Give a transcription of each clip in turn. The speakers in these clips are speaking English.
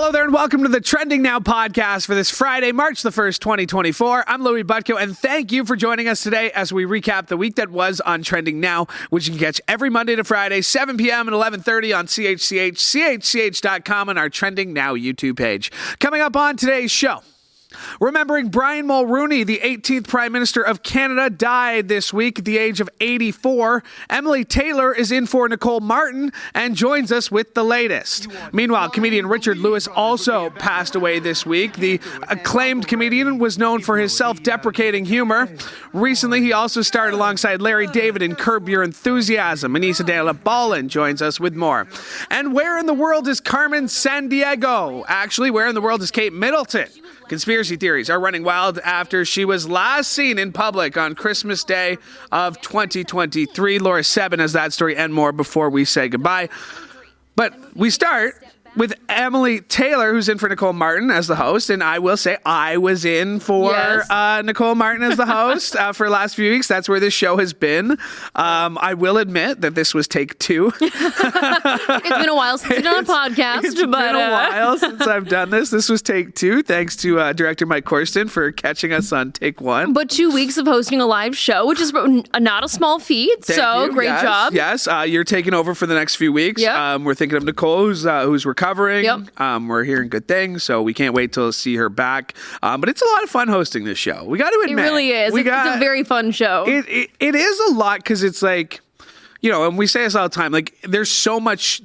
Hello there and welcome to the Trending Now podcast for this Friday, March the 1st, 2024. I'm Louis Butko and thank you for joining us today as we recap the week that was on Trending Now, which you can catch every Monday to Friday, 7 p.m. and 11:30 on CHCH, CHCH.com, and our Trending Now YouTube page. Coming up on today's show, remembering Brian Mulroney, the 18th Prime Minister of Canada, died this week at the age of 84. Emily Tayler is in for Nicole Martin and joins us with the latest. Meanwhile, comedian Richard Lewis also passed away this week. The acclaimed comedian was known for his self-deprecating humor. Recently, he also starred alongside Larry David in Curb Your Enthusiasm. Manesa Dhanabalan joins us with more. And where in the world is Carmen Sandiego? Actually, where in the world is Kate Middleton? Conspiracy theories are running wild after she was last seen in public on Christmas Day of 2023. Laura Sebben has that story and more before we say goodbye. But we start with Emily Tayler, who's in for Nicole Martin as the host. And I will say I was in for Nicole Martin as the host for the last few weeks. That's where this show has been. I will admit that this was take two. It's been a while since you've done a podcast. It's been a while since I've done this. This was take two. Thanks to director Mike Corsten for catching us on take one. But 2 weeks of hosting a live show, which is not a small feat. Thank you. Great job. Yes, you're taking over for the next few weeks. Yep. We're thinking of Nicole, who's recovering. Yep. We're hearing good things, so we can't wait to see her back. But it's a lot of fun hosting this show. We got to admit. It really is. It's a very fun show. It is a lot because it's like, you know, and we say this all the time, like there's so much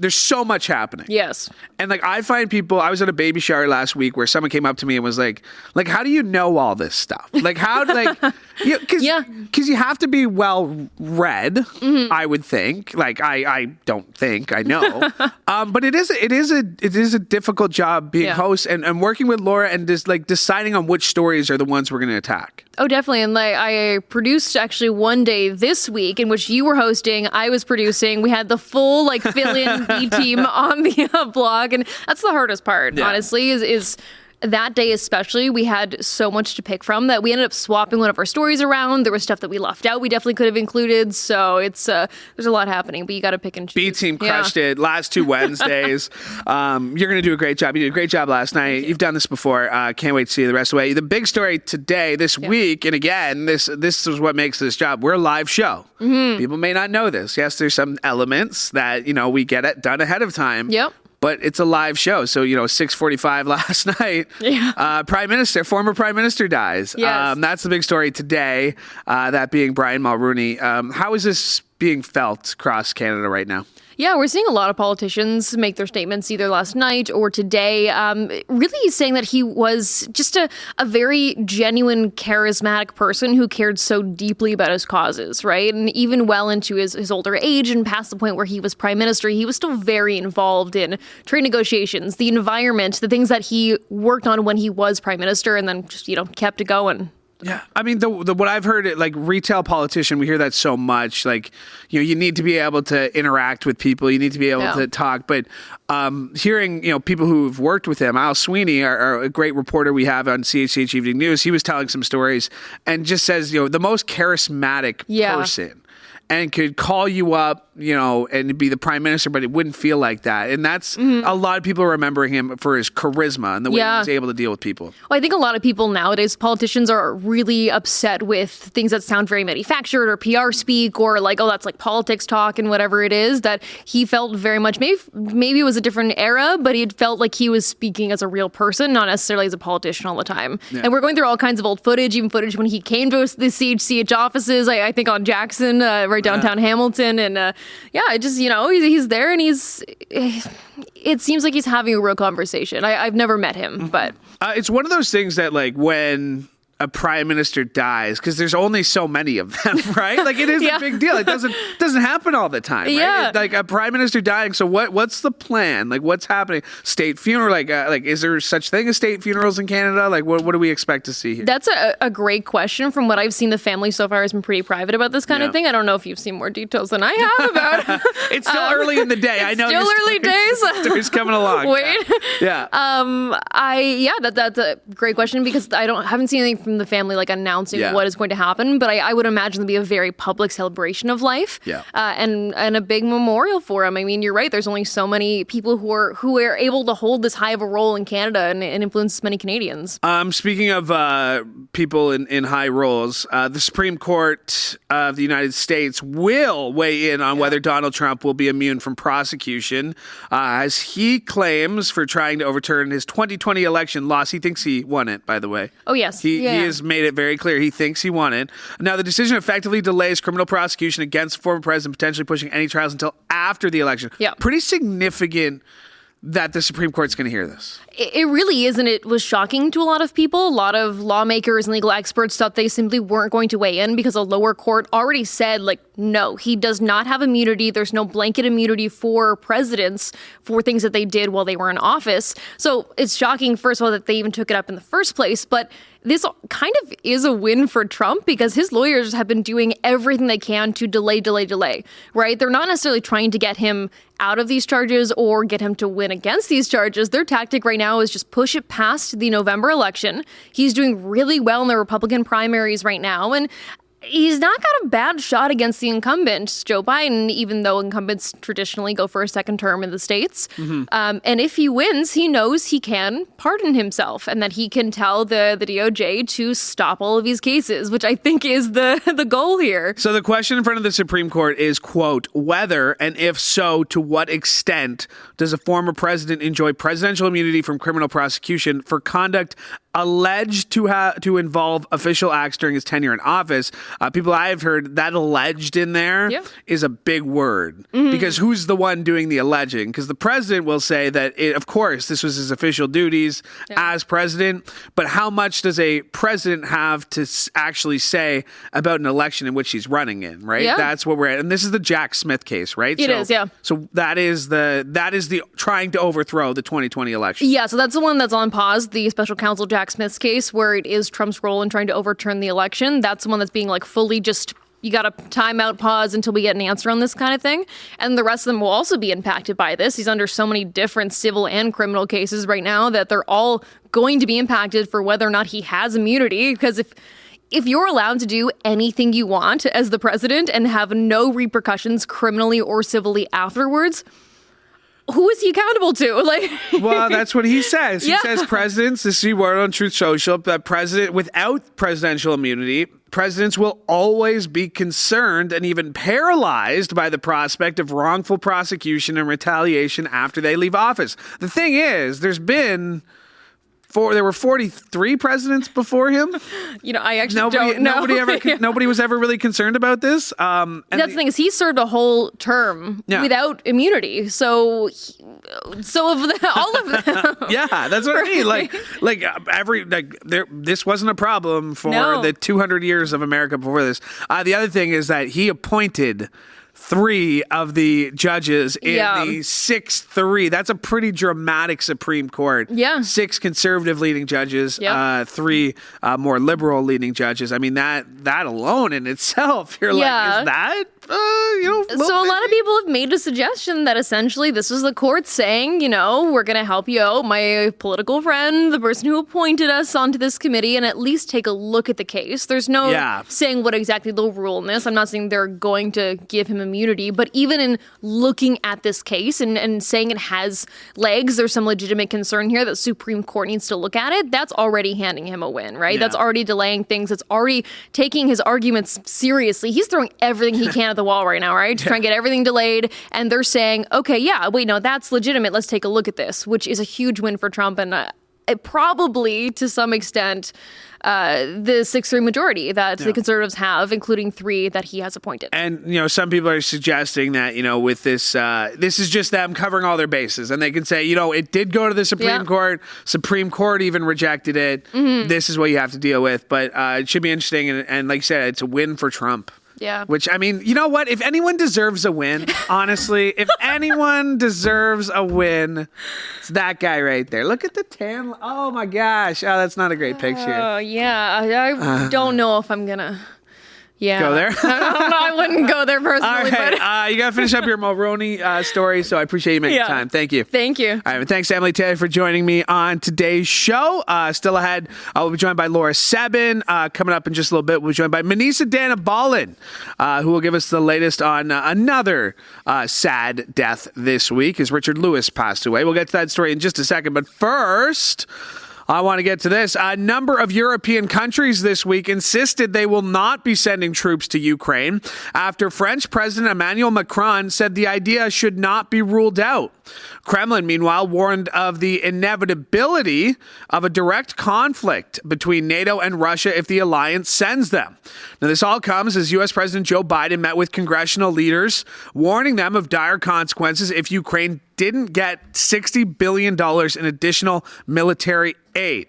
happening. Yes. And like I find people, I was at a baby shower last week where someone came up to me and was like, how do you know all this stuff? Like because you have to be well read, I would think. Like I don't think I know. But it is a difficult job being host and working with Laura and just like deciding on which stories are the ones we're going to attack. Oh, definitely. And like I produced actually one day this week in which you were hosting, I was producing. We had the full like fill-in B team on the blog, and that's the hardest part, honestly, is that day especially. We had so much to pick from that we ended up swapping one of our stories around. There was stuff that we left out we definitely could have included. So it's there's a lot happening, but you got to pick and choose. B team crushed it last two Wednesdays. You're going to do a great job. You did a great job last night. You've done this before. Can't wait to see you the rest of the way. The big story today, this week, and again, this is what makes this job. We're a live show. People may not know this. Yes, there's some elements that, we get it done ahead of time. Yep. But it's a live show. So, 6:45 last night, former Prime Minister dies. Yes. That's the big story today, that being Brian Mulroney. How is this being felt across Canada right now? Yeah, we're seeing a lot of politicians make their statements either last night or today, really saying that he was just a very genuine, charismatic person who cared so deeply about his causes, right? And even well into his older age and past the point where he was prime minister, he was still very involved in trade negotiations, the environment, the things that he worked on when he was prime minister and then just, kept it going. Yeah, I mean, the what I've heard, like retail politician, we hear that so much. Like, you need to be able to interact with people. You need to be able to talk. But hearing, people who've worked with him, Al Sweeney, a great reporter we have on CHCH Evening News, he was telling some stories and just says, the most charismatic person. And could call you up, and be the prime minister, but it wouldn't feel like that. And that's a lot of people are remembering him for his charisma and the way he was able to deal with people. Well, I think a lot of people nowadays, politicians are really upset with things that sound very manufactured or PR speak or like, oh, that's like politics talk and whatever it is, that he felt very much, maybe it was a different era, but he felt like he was speaking as a real person, not necessarily as a politician all the time. Yeah. And we're going through all kinds of old footage, even footage when he came to the CHCH offices, I think on Jackson, right downtown Hamilton. And it just, he's there and it seems like he's having a real conversation. I've never met him, but. It's one of those things that like when a prime minister dies, because there's only so many of them, right? Like it is a big deal. It doesn't happen all the time, right? Yeah. Like a prime minister dying. So what's the plan? Like what's happening? State funeral? Like is there such thing as state funerals in Canada? Like what do we expect to see here? That's a great question. From what I've seen, the family so far has been pretty private about this kind of thing. I don't know if you've seen more details than I have about it. It's still early in the day. I know. Still early days. Story's coming along. Wait. Yeah. That's a great question because I haven't seen anything from the family, like announcing Yeah. what is going to happen. But I would imagine there'd be a very public celebration of life, Yeah. and a big memorial for him. I mean, you're right. There's only so many people who are able to hold this high of a role in Canada and influence many Canadians. Speaking of people in high roles, the Supreme Court of the United States will weigh in on whether Donald Trump will be immune from prosecution, as he claims for trying to overturn his 2020 election loss. He thinks he won it, by the way. Oh, yes. He has made it very clear he thinks he won it. Now, the decision effectively delays criminal prosecution against the former president, potentially pushing any trials until after the election. Yeah. Pretty significant that the Supreme Court's going to hear this. It really is, and it was shocking to a lot of people. A lot of lawmakers and legal experts thought they simply weren't going to weigh in because a lower court already said, like, no, he does not have immunity. There's no blanket immunity for presidents for things that they did while they were in office. So it's shocking, first of all, that they even took it up in the first place. But this kind of is a win for Trump because his lawyers have been doing everything they can to delay, right? They're not necessarily trying to get him out of these charges or get him to win against these charges. Their tactic right now is just push it past the November election. He's doing really well in the Republican primaries right now, and he's not got a bad shot against the incumbent, Joe Biden, even though incumbents traditionally go for a second term in the States. And if he wins, he knows he can pardon himself and that he can tell the DOJ to stop all of these cases, which I think is the goal here. So the question in front of the Supreme Court is, quote, whether, and if so, to what extent does a former president enjoy presidential immunity from criminal prosecution for conduct alleged to involve official acts during his tenure in office. People I've heard, that alleged in there is a big word because who's the one doing the alleging? Because the president will say that, of course, this was his official duties as president, but how much does a president have to actually say about an election in which he's running in, right? Yeah. That's what we're at. And this is the Jack Smith case, right? It is. So that is the trying to overthrow the 2020 election. Yeah, so that's the one that's on pause, the special counsel Jack Smith's case, where it is Trump's role in trying to overturn the election. That's the one that's being like fully just, you got to time out, pause until we get an answer on this kind of thing. And the rest of them will also be impacted by this. He's under so many different civil and criminal cases right now that they're all going to be impacted for whether or not he has immunity. Because if you're allowed to do anything you want as the president and have no repercussions criminally or civilly afterwards, who is he accountable to? Well, that's what he says. He says presidents, this is the word on Truth Social, that without presidential immunity, presidents will always be concerned and even paralyzed by the prospect of wrongful prosecution and retaliation after they leave office. The thing is, there were 43 presidents before him. I actually don't know. Nobody was ever really concerned about this. And that's the thing is, he served a whole term without immunity. So all of them. Yeah, that's what I mean. This wasn't a problem for the 200 years of America before this. The other thing is that he appointed 3 of the judges in the 6-3. That's a pretty dramatic Supreme Court. Yeah. 6 conservative leading judges, 3 more liberal leading judges. I mean, that alone in itself, you're like, is that? So a lot of people have made a suggestion that essentially this is the court saying, we're going to help you out, my political friend, the person who appointed us onto this committee, and at least take a look at the case. There's no saying what exactly they'll rule in this. I'm not saying they're going to give him immunity, but even in looking at this case and saying it has legs, there's some legitimate concern here that the Supreme Court needs to look at it. That's already handing him a win, right? Yeah. That's already delaying things. It's already taking his arguments seriously. He's throwing everything he can at the wall right now, right? To try and get everything delayed. And they're saying, okay, that's legitimate. Let's take a look at this, which is a huge win for Trump. And it probably, to some extent, the 6-3 majority that the conservatives have, including 3 that he has appointed. And, some people are suggesting that, with this, this is just them covering all their bases. And they can say, it did go to the Supreme Court. Supreme Court even rejected it. Mm-hmm. This is what you have to deal with. But it should be interesting. And like you said, it's a win for Trump. Yeah. Which, I mean, you know what? If anyone deserves a win, honestly, if anyone deserves a win, it's that guy right there. Look at the tan. Oh, my gosh. Oh, that's not a great picture. Oh, yeah. I don't know if I'm going to Yeah. Go there? No, I wouldn't go there personally. All right. But You got to finish up your Mulroney story, so I appreciate you making time. Thank you. Thank you. All right, and thanks to Emily Tayler for joining me on today's show. Still ahead, we'll be joined by Laura Sebben. Coming up in just a little bit, we'll be joined by Manesa Dhanabalan, who will give us the latest on another sad death this week as Richard Lewis passed away. We'll get to that story in just a second, but first, I want to get to this. A number of European countries this week insisted they will not be sending troops to Ukraine after French President Emmanuel Macron said the idea should not be ruled out. Kremlin, meanwhile, warned of the inevitability of a direct conflict between NATO and Russia if the alliance sends them. Now, this all comes as U.S. President Joe Biden met with congressional leaders, warning them of dire consequences if Ukraine didn't get $60 billion in additional military aid.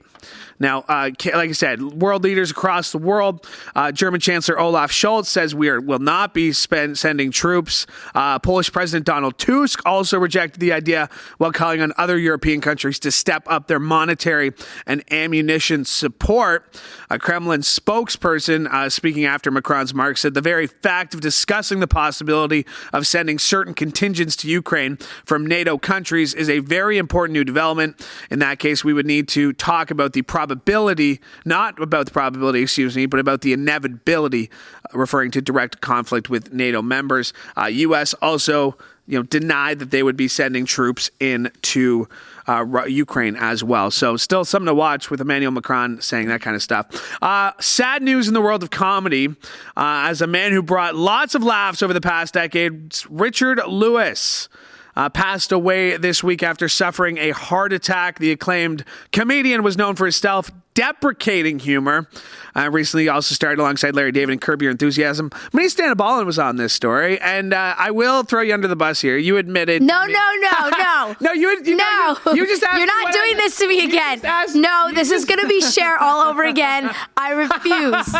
Now, like I said, world leaders across the world, German Chancellor Olaf Scholz says will not be sending troops. Polish President Donald Tusk also rejected the idea while calling on other European countries to step up their monetary and ammunition support. A Kremlin spokesperson speaking after Macron's remarks said the very fact of discussing the possibility of sending certain contingents to Ukraine from NATO countries is a very important new development. In that case, we would need to talk about the probability, not about the probability, but about the inevitability, referring to direct conflict with NATO members. U.S. also, denied that they would be sending troops into Ukraine as well. So still something to watch with Emmanuel Macron saying that kind of stuff. Sad news in the world of comedy. As a man who brought lots of laughs over the past decade, Richard Lewis passed away this week after suffering a heart attack. The acclaimed comedian was known for his self-deprecating humor. Recently also starred alongside Larry David in Curb Your Enthusiasm. Manesa Dhanabalan was on this story, and I will throw you under the bus here. You admitted... No. No, you just asked You're not doing this to me again. This is going to be Cher all over again. I refuse.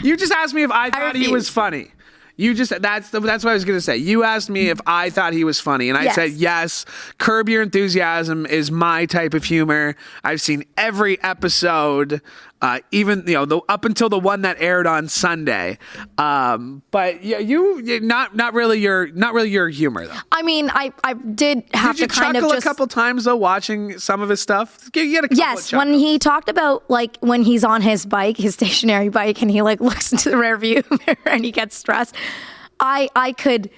You just asked me if I thought he was funny. That's what I was going to say. You asked me if I thought he was funny, and I said yes. Curb Your Enthusiasm is my type of humor. I've seen every episode, even up until the one that aired on Sunday. But yeah, you not really your humor though. I mean, I did have to kind of chuckle just a couple times though watching some of his stuff. You had a couple of when he talked about like when he's on his bike, his stationary bike, and he like looks into the rearview mirror and he gets stressed. I could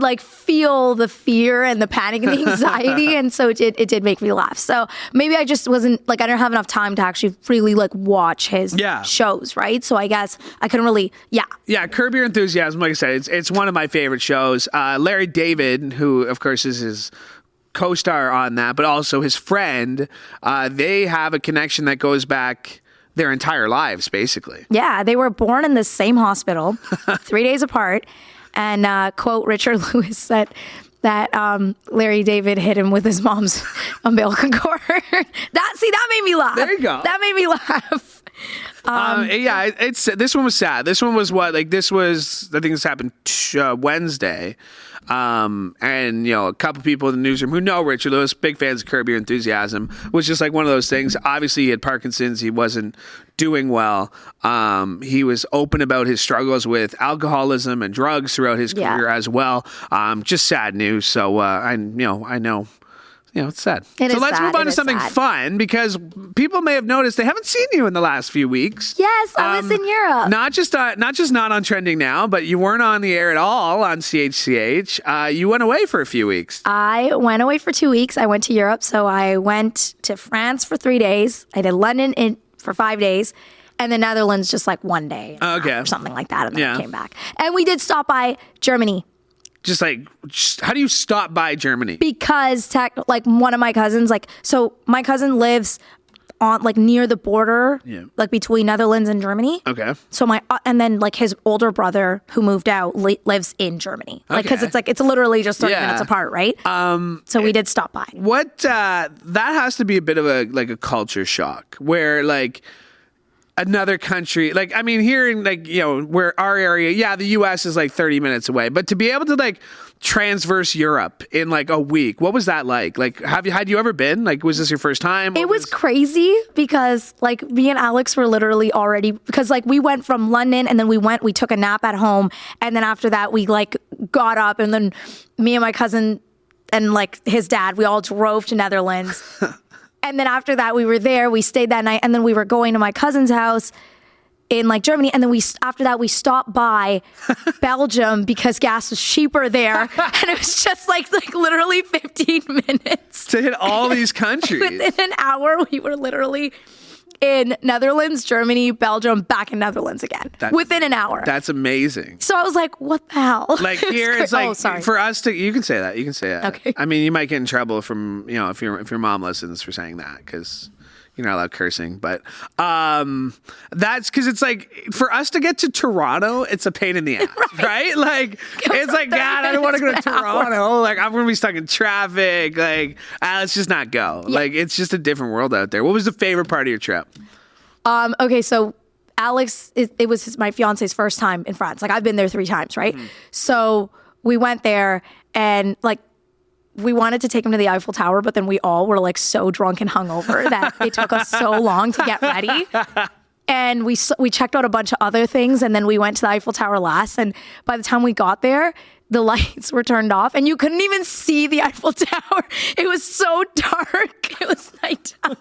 like feel the fear and the panic and the anxiety. And so it did make me laugh. So maybe I just wasn't like, I didn't have enough time to actually really like watch his shows. Right. So I guess I couldn't really. Yeah. Curb Your Enthusiasm. Like I said, it's one of my favorite shows. Larry David, who of course is his co-star on that, but also his friend, they have a connection that goes back their entire lives, basically. Yeah. They were born in the same hospital 3 days apart. And quote, Richard Lewis said that Larry David hit him with his mom's umbilical cord. That made me laugh. There you go. That made me laugh. This one was sad. This one was I think this happened Wednesday. And a couple people in the newsroom who know Richard Lewis, big fans of Curb Your Enthusiasm, was just like one of those things. Obviously, he had Parkinson's. He wasn't doing well. He was open about his struggles with alcoholism and drugs throughout his career as well. Just sad news. So I know. It's sad. So let's move on to something fun, because people may have noticed they haven't seen you in the last few weeks. Yes, I was in Europe. Not just not on Trending Now, but you weren't on the air at all on CHCH. You went away for a few weeks. I went away for 2 weeks. I went to Europe. So I went to France for 3 days. I did London for 5 days. And the Netherlands just like 1 day. Or something like that. And then I came back. And we did stop by Germany. Just how do you stop by Germany? Because one of my cousins, so my cousin lives on near the border, between Netherlands and Germany. Okay. So and then his older brother who moved out lives in Germany. Because it's literally just 30 minutes apart, right? So we did stop by. What that has to be a bit of a culture shock where another country, like, I mean, here in like, where our area, yeah, the US is like 30 minutes away, but to be able to like transverse Europe in like a week, what was that like? Like, had you ever been? Like, was this your first time? It was crazy because like me and Alex were literally already, because like we went from London and then we took a nap at home. And then after that, we like got up and then me and my cousin and like his dad, we all drove to Netherlands. And then after that, we were there, we stayed that night, and then we were going to my cousin's house in like Germany. And then after that, we stopped by Belgium because gas was cheaper there. And it was just like literally 15 minutes. To hit all these countries. Within an hour, we were literally in Netherlands, Germany, Belgium, back in Netherlands again. Within an hour. That's amazing. So I was like, what the hell? Like here, it's like, sorry. for us to, you can say that. You can say that. Okay. I mean, you might get in trouble from, if your mom listens for saying that, because you're not allowed cursing. But that's because it's like, for us to get to Toronto, it's a pain in the ass, right? Like, it's like, God, I don't want to go to Toronto. Like, I'm going to be stuck in traffic. Like, let's just not go. Yeah. Like, it's just a different world out there. What was the favorite part of your trip? Okay, so Alex, it was my fiance's first time in France. Like, I've been there 3 times, right? Mm-hmm. So we went there and like, we wanted to take him to the Eiffel Tower, but then we all were like so drunk and hungover that it took us so long to get ready. And we checked out a bunch of other things, and then we went to the Eiffel Tower last. And by the time we got there, the lights were turned off, and you couldn't even see the Eiffel Tower. It was so dark. It was nighttime,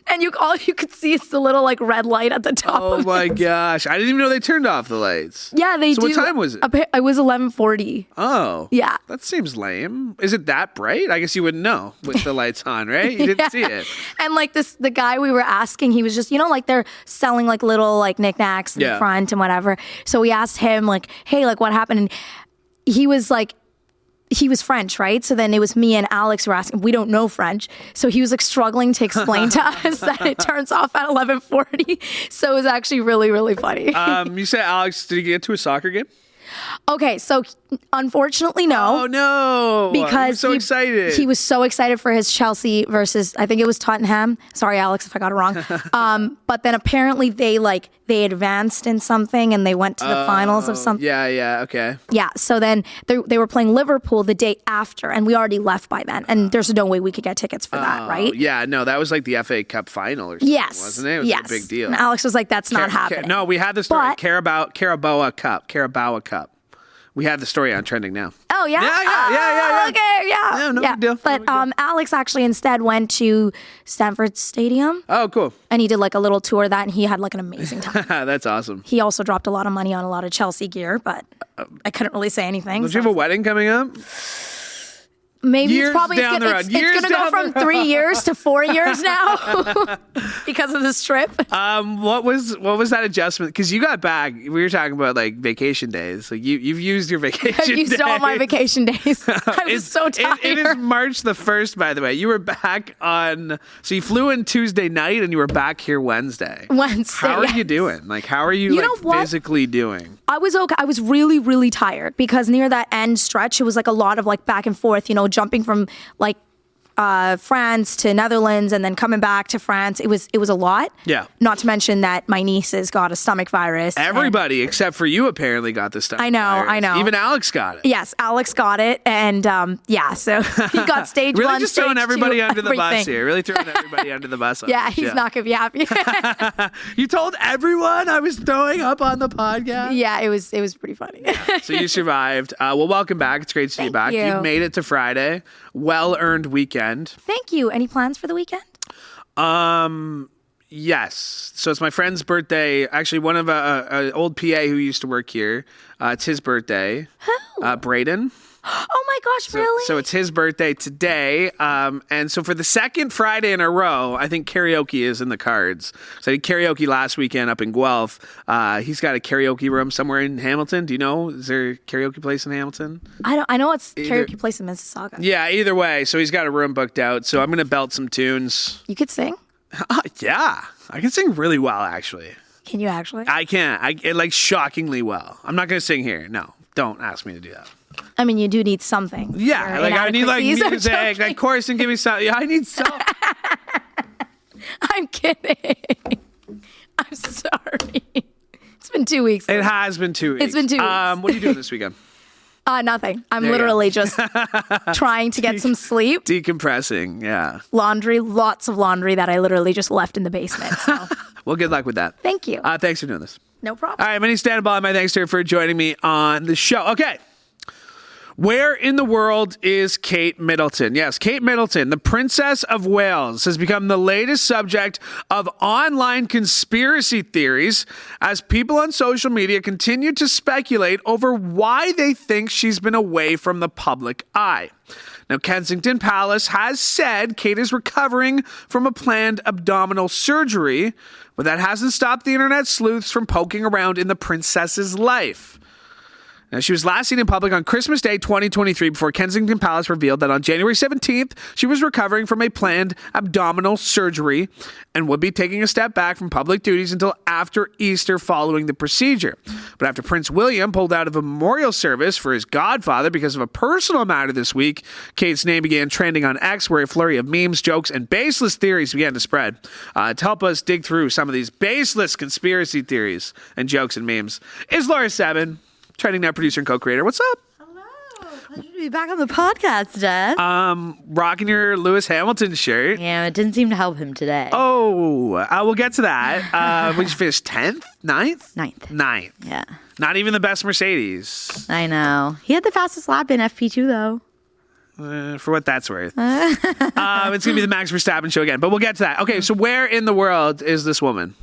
and all you could see is the little like red light at the top. Oh my gosh! I didn't even know they turned off the lights. Yeah, they do. So what time was it? It was 11:40. Oh, yeah. That seems lame. Is it that bright? I guess you wouldn't know with the lights on, right? You didn't see it. And like the guy we were asking, he was just like they're selling like little like knickknacks in the front and whatever. So we asked him like, hey, like what happened? And he was French, right? So then it was me and Alex who were asking. We don't know French. So he was like struggling to explain to us that it turns off at 11:40. So it was actually really, really funny. You said Alex, did he get to a soccer game? Okay, so unfortunately, no. Oh, no. Because so excited. He was so excited for his Chelsea versus, I think it was Tottenham. Sorry, Alex, if I got it wrong. But then apparently they advanced in something and they went to the finals of something. Yeah, okay. Yeah, so then they were playing Liverpool the day after, and we already left by then. And there's no way we could get tickets for that, right? Yeah, no, that was like the FA Cup final or something, wasn't it? It was a big deal. And Alex was like, that's not happening. No, we had the story. Carabao Cup. We had the story on Trending Now. Oh, yeah? Yeah. Okay, yeah. Yeah, no big deal. But Alex actually instead went to Stamford Stadium. Oh, cool. And he did like a little tour of that, and he had like an amazing time. That's awesome. He also dropped a lot of money on a lot of Chelsea gear, but I couldn't really say anything. Don't you have a wedding coming up? Maybe years it's probably down the road. It's going to go from 3 years to 4 years now because of this trip. What was that adjustment? Because you got back. We were talking about like vacation days. Like you've used your vacation days. I've used all my vacation days. I was so tired. It is March the 1st, by the way. You were back so you flew in Tuesday night and you were back here Wednesday. How are you doing? Like, how are you physically doing? I was okay. I was really, really tired because near that end stretch, it was like a lot of like back and forth, jumping from like France to Netherlands and then coming back to France. It was a lot. Yeah. Not to mention that my nieces got a stomach virus. Everybody except for you apparently got the stomach virus. I know. Even Alex got it. Yes, Alex got it. And so he got stage really 1, Really just stage throwing everybody 2, under the bus here. Really throwing everybody under the bus. Yeah, he's not going to be happy. You told everyone I was throwing up on the podcast? Yeah, it was pretty funny. Yeah, so you survived. Well, welcome back. It's great to see you back. You've made it to Friday. Well-earned weekend. Thank you. Any plans for the weekend? Yes. So it's my friend's birthday. Actually, one of an old PA who used to work here. It's his birthday. Who? Braden. Oh my gosh, really? So it's his birthday today. And so for the second Friday in a row, I think karaoke is in the cards. So I did karaoke last weekend up in Guelph. He's got a karaoke room somewhere in Hamilton. Do you know? Is there a karaoke place in Hamilton? I know it's karaoke place in Mississauga. Yeah, either way. So he's got a room booked out. So I'm going to belt some tunes. You could sing? Yeah. I can sing really well, actually. Can you actually? I can. Like shockingly well. I'm not going to sing here. No, don't ask me to do that. I mean, you do need something. Yeah, like I need like music, like chorus, and give me something. Yeah, I need something. I'm kidding. I'm sorry. Sorry. It's been 2 weeks. It has been 2 weeks. It's been 2 weeks. What are you doing this weekend? Nothing. I'm There you literally just trying to get some sleep. Decompressing, yeah. Laundry, lots of laundry that I literally just left in the basement. So Well, good luck with that. thank you. Thanks for doing this. No problem. All right, Manesa Dhanabalan, my thanks to her for joining me on the show. Okay. Where in the world is Kate Middleton? Yes, Kate Middleton, the Princess of Wales, has become the latest subject of online conspiracy theories as people on social media continue to speculate over why they think she's been away from the public eye. Now, Kensington Palace has said Kate is recovering from a planned abdominal surgery, but that hasn't stopped the internet sleuths from poking around in the princess's life. Now, she was last seen in public on Christmas Day 2023 before Kensington Palace revealed that on January 17th, she was recovering from a planned abdominal surgery and would be taking a step back from public duties until after Easter following the procedure. But after Prince William pulled out of a memorial service for his godfather because of a personal matter this week, Kate's name began trending on X, where a flurry of memes, jokes, and baseless theories began to spread. To help us dig through some of these baseless conspiracy theories and jokes and memes is Laura Sebben, Trending Now producer and co-creator. What's up? Hello. Pleasure to be back on the podcast, Dad. Rocking your Lewis Hamilton shirt. Yeah, it didn't seem to help him today. Oh, we'll get to that. We just finished 10th? 9th? Ninth. 9th. Yeah. Not even the best Mercedes. I know. He had the fastest lap in FP2, though. For what that's worth. It's going to be the Max Verstappen show again, but we'll get to that. Okay, so where in the world is this woman?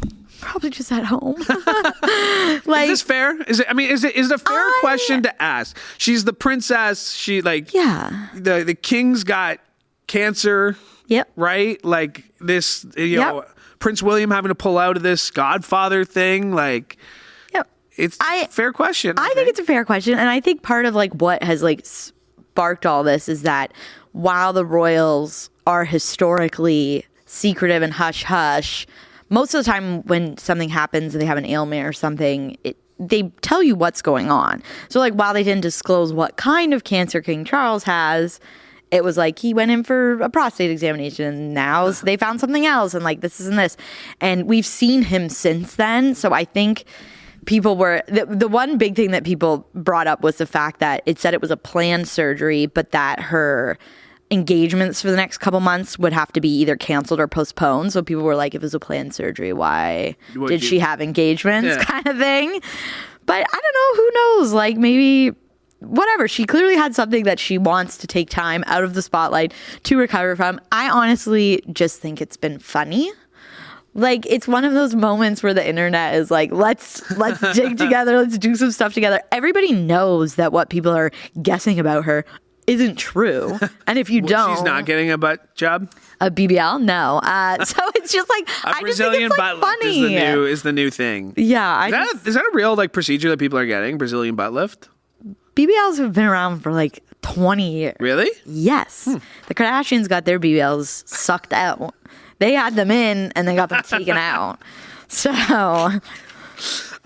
Probably just at home. Is this fair? Is it a fair question to ask? She's the princess. She Yeah. The king's got cancer. Yep. Right? Like this, know, Prince William having to pull out of this Godfather thing. Like, Yep. it's a fair question. I think it's a fair question, and I think part of what has sparked all this is that while the royals are historically secretive and hush hush, most of the time when something happens and they have an ailment or something, they tell you what's going on. So while they didn't disclose what kind of cancer King Charles has, it was he went in for a prostate examination and now they found something else and this isn't this. And we've seen him since then. So I think people were, the one big thing that people brought up was the fact that it said it was a planned surgery, but that her engagements for the next couple months would have to be either canceled or postponed. So people were like, if it was a planned surgery, why did she have engagements kind of thing? But I don't know. Who knows? Maybe whatever. She clearly had something that she wants to take time out of the spotlight to recover from. I honestly just think it's been funny. It's one of those moments where the internet is let's dig together. Let's do some stuff together. Everybody knows that what people are guessing about her isn't true. And if you don't... She's not getting a butt job? A BBL? No. So it's just a Brazilian butt lift funny. is the new thing. Yeah. Is that a real procedure that people are getting? Brazilian butt lift? BBLs have been around for 20 years. Really? Yes. The Kardashians got their BBLs sucked out. They had them in and they got them taken out. So...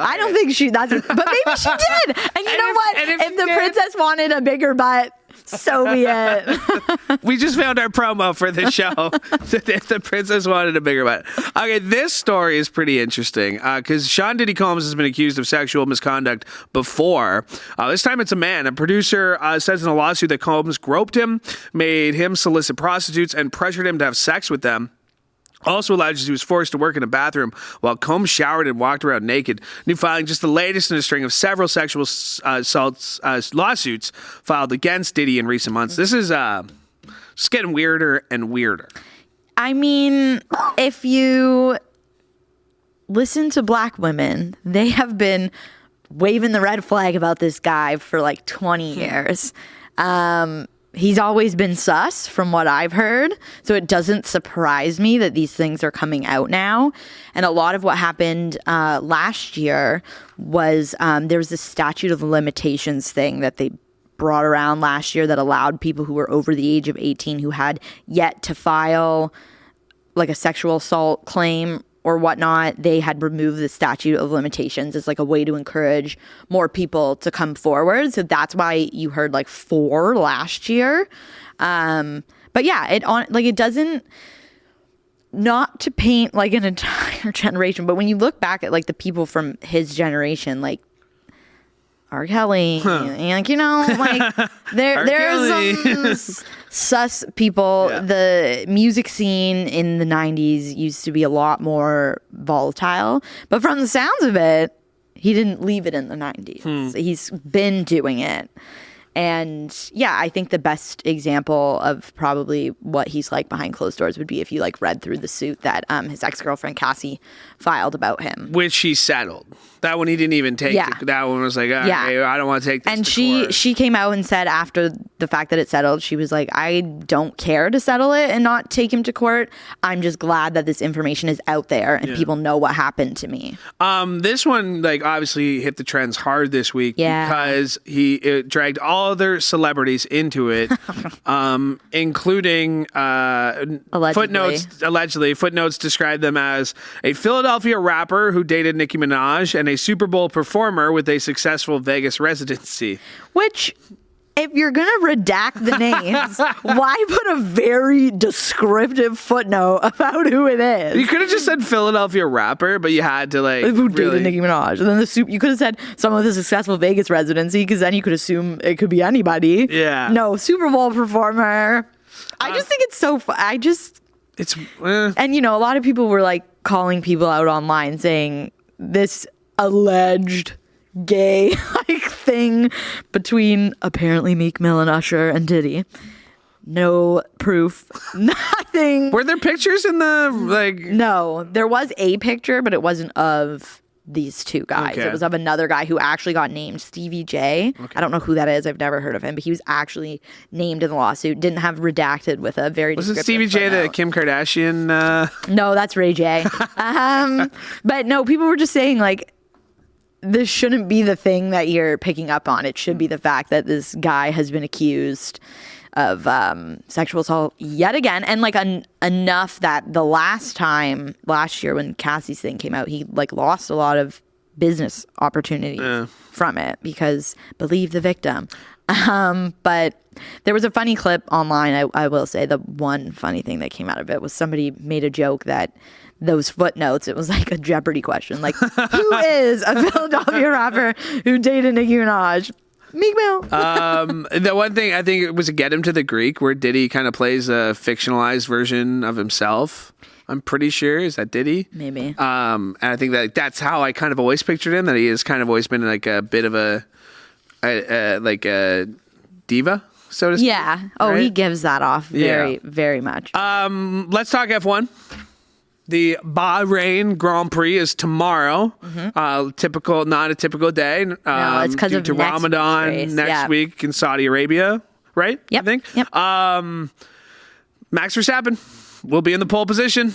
I don't think but maybe she did. And you know what? If the princess wanted a bigger butt, so be it. We just found our promo for the show. If the princess wanted a bigger butt. Okay, this story is pretty interesting because Sean Diddy Combs has been accused of sexual misconduct before. This time it's a man. A producer says in a lawsuit that Combs groped him, made him solicit prostitutes, and pressured him to have sex with them. Also alleges he was forced to work in a bathroom while Combs showered and walked around naked. New filing, just the latest in a string of several sexual assault lawsuits filed against Diddy in recent months. This is just getting weirder and weirder. I mean, if you listen to black women, they have been waving the red flag about this guy for 20 years. He's always been sus from what I've heard. So it doesn't surprise me that these things are coming out now. And a lot of what happened last year was there was this statute of limitations thing that they brought around last year that allowed people who were over the age of 18 who had yet to file a sexual assault claim or whatnot, they had removed the statute of limitations as a way to encourage more people to come forward. So that's why you heard 4 last year. But yeah, it doesn't. not to paint like an entire generation, but when you look back at like the people from his generation, like R. Kelly, and like there's some sus people. Yeah. The music scene in the 90s used to be a lot more volatile, but from the sounds of it, he didn't leave it in the 90s. He's been doing it. And yeah, I think the best example of probably what he's like behind closed doors would be if you like read through the suit that his ex-girlfriend Cassie filed about him. Which he settled. That one he didn't even take. Yeah. That one was like, okay, I don't want to take this And to court. she came out and said after the fact that it settled, she was like, I don't care to settle it and not take him to court. I'm just glad that this information is out there and people know what happened to me. This one, like, obviously hit the trends hard this week because it dragged all other celebrities into it, including footnotes describe them as a Philadelphia rapper who dated Nicki Minaj and a Super Bowl performer with a successful Vegas residency. Which, if you're going to redact the names, why put a very descriptive footnote about who it is? You could have just said Philadelphia rapper, but you had to like who dated Nicki Minaj. And then you could have said someone with a successful Vegas residency, because then you could assume it could be anybody. Yeah. No, Super Bowl performer. I just think it's so fun. And a lot of people were like calling people out online saying this alleged gay like thing between apparently Meek Mill and Usher and Diddy. No proof, nothing. Were there pictures in the like? No, there was a picture, but it wasn't of these two guys. Okay. It was of another guy who actually got named, Stevie J. Okay. I don't know who that is. I've never heard of him, but he was actually named in the lawsuit. Didn't have redacted with a very. Was it Stevie J, the Kim Kardashian? No, that's Ray J. But no, people were just saying like, this shouldn't be the thing that you're picking up on. It should be the fact that this guy has been accused of sexual assault yet again, and like enough that the last year when Cassie's thing came out, he like lost a lot of business opportunities from it because believe the victim. But there was a funny clip online. I will say the one funny thing that came out of it was somebody made a joke that those footnotes, it was like a Jeopardy question, like who is a Philadelphia rapper who dated Nicki Minaj? Meek Mill. The one thing I think it was a Get Him to the Greek where Diddy kind of plays a fictionalized version of himself. I'm pretty sure. Is that Diddy? Maybe. And I think that's how I kind of always pictured him, that he has kind of always been like a bit of a diva, so to speak. Yeah. Oh, right? He gives that off very much. Let's talk F1. The Bahrain Grand Prix is tomorrow. Mm-hmm. Not a typical day. No, it's because of Ramadan next week in Saudi Arabia, right? Yep. I think. Yep. Max Verstappen will be in the pole position.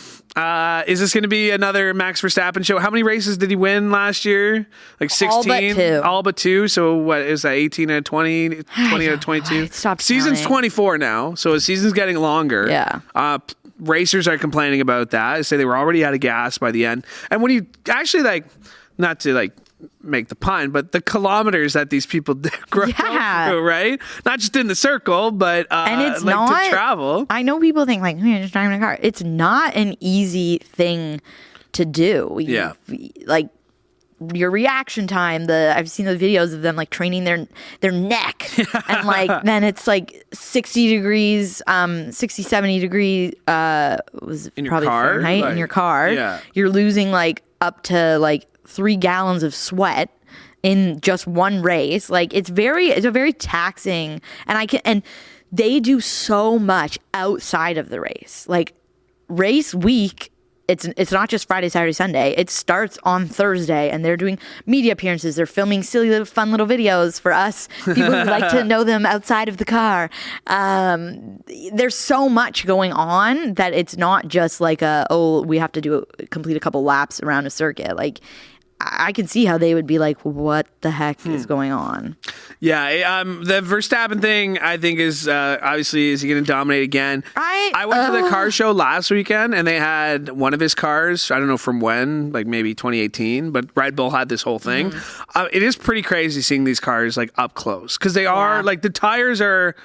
Is this going to be another Max Verstappen show? How many races did he win last year? Like 16? All but two. So what is that, 18 out of 20? 20 out of 22? Season's 24 now, so his season's getting longer. Yeah. Racers are complaining about that. They say they were already out of gas by the end. And when you actually not to make the pun, but the kilometers that these people go through, right? Not just in the circle, but and it's not to travel. I know people think you're just driving a car. It's not an easy thing to do. Your reaction time, I've seen the videos of them training their neck and then it's 60 degrees 60 70 degrees was in probably your car, Fahrenheit in your car. You're losing up to 3 gallons of sweat in just one race. It's a very taxing, and they do so much outside of the race. Race week, it's not just Friday, Saturday, Sunday. It starts on Thursday, and they're doing media appearances. They're filming silly little fun little videos for us people who like to know them outside of the car. There's so much going on that it's not just we have to complete a couple laps around a circuit. I can see how they would be what the heck is going on? Yeah, the Verstappen thing, I think, is obviously, is he going to dominate again? I went to the car show last weekend, and they had one of his cars, I don't know from when, maybe 2018, but Red Bull had this whole thing. It is pretty crazy seeing these cars up close, because they are, the tires are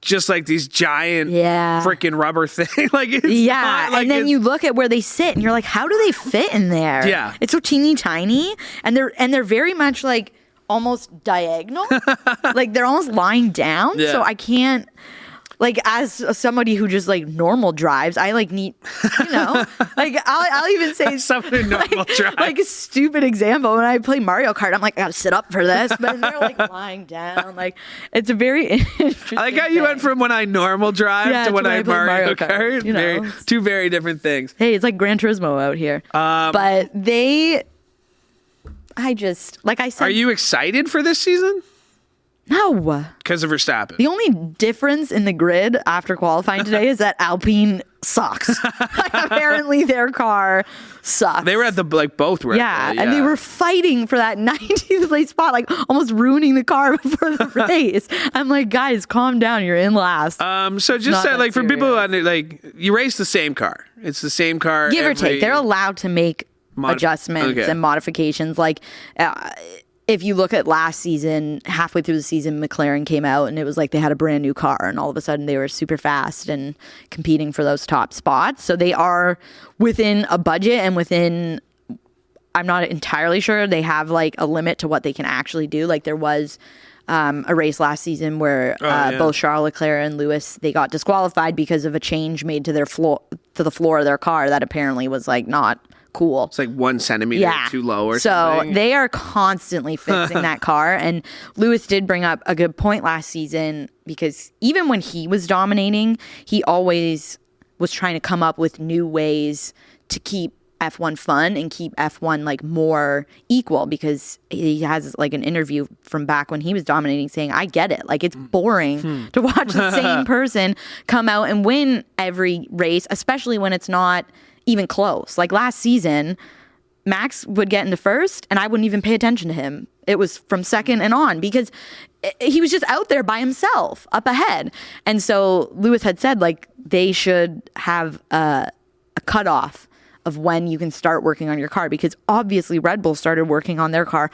just like these giant Yeah. freaking rubber thing. Like it's Yeah, not, like, and then it's- you look at where they sit, and you're like, how do they fit in there? Yeah. It's so teeny tiny, and they're very much like almost diagonal, like they're almost lying down. Yeah. So I can't. Like, as somebody who just like normal drives, I like need, like I'll even say Someone who normal drives. like a stupid example. When I play Mario Kart, I'm like, I gotta sit up for this, but they're like lying down. Like, it's a very interesting. I like how you went from when I normal drive Yeah, to when I play Mario Kart. you know. Very, two very different things. Hey, it's like Gran Turismo out here. But I just, like I said, Are you excited for this season? no. Because of Verstappen. The only difference in the grid after qualifying today is that Alpine sucks. Like, apparently their car sucks. They were at the, like, both were. Yeah, at the, and they were fighting for that 19th place spot, like almost ruining the car before the race. I'm like, guys, calm down. You're in last. So just not say, that like, for people serious. who, like, you race the same car. It's the same car. Give or take. They're allowed to make adjustments okay. and modifications. Like, if you look at last season, halfway through the season, McLaren came out and it was like they had a brand new car, and all of a sudden they were super fast and competing for those top spots. So they are within a budget and within, I'm not entirely sure, they have like a limit to what they can actually do. Like, there was a race last season where both Charles Leclerc and Lewis, they got disqualified because of a change made to the floor of their car that apparently was like not cool. It's like 1 centimeter too low or so something. they are constantly fixing that car. And Lewis did bring up a good point last season, because even when he was dominating, he always was trying to come up with new ways to keep F1 fun and keep F1 like more equal, because he has like an interview from back when he was dominating saying, I get it. Like, it's boring to watch the same person come out and win every race, especially when it's not even close. Like last season, Max would get into first and I wouldn't even pay attention to him. It was from second and on, because he was just out there by himself up ahead. And so Lewis had said, like, they should have a cutoff of when you can start working on your car, because obviously Red Bull started working on their car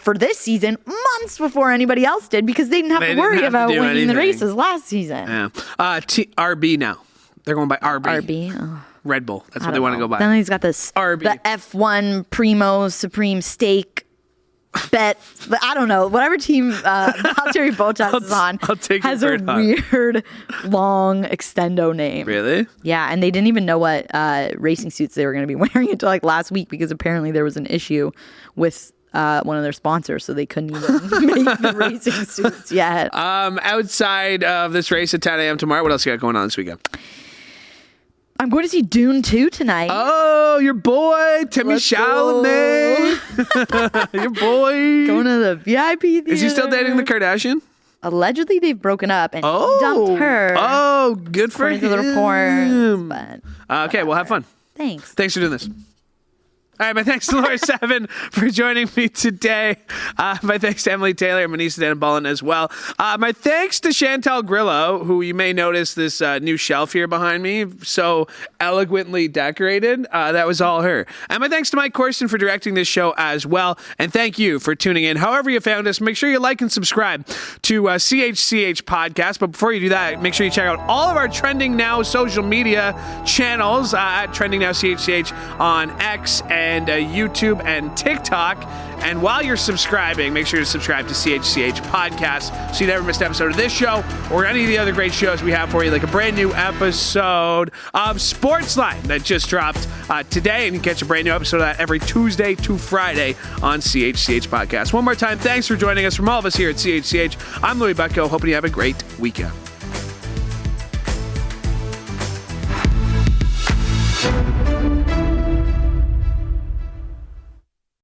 for this season months before anybody else did, because they didn't have to worry about winning the races last season. Yeah. RB now. They're going by RB. RB. Oh. Red Bull. That's what they want to go by. Then he's got this RB. the F1 Primo Supreme Steak bet. I don't know. Whatever team Valtteri Bottas is on I'll take has your a word on it. weird long extendo name. Really? Yeah, and they didn't even know what racing suits they were going to be wearing until like last week, because apparently there was an issue with one of their sponsors, so they couldn't even make the racing suits yet. Outside of this race at 10 a.m. tomorrow, what else you got going on this weekend? I'm going to see Dune 2 tonight. Oh, your boy, Timmy Let's Chalamet. Your boy. Going to the VIP theater. Is he still dating the Kardashian? Allegedly, they've broken up and he dumped her. Oh, good for according to the him. reports, but Okay, well, have fun. thanks. Thanks for doing this. All right, my thanks to Laura Sebben for joining me today. My thanks to Emily Tayler and Manesa Dhanabalan as well. My thanks to Chantal Grillo, who you may notice this new shelf here behind me, so eloquently decorated. That was all her. And my thanks to Mike Corson for directing this show as well. And thank you for tuning in. However you found us, make sure you like and subscribe to CHCH Podcast. But before you do that, make sure you check out all of our Trending Now social media channels at Trending Now CHCH on X and YouTube and TikTok. And while you're subscribing, make sure to subscribe to CHCH Podcast so you never miss an episode of this show or any of the other great shows we have for you, like a brand new episode of Sportsline that just dropped today. And you can catch a brand new episode of that every Tuesday to Friday on CHCH Podcast. One more time, thanks for joining us from all of us here at CHCH. I'm Louis Butko, hoping you have a great weekend.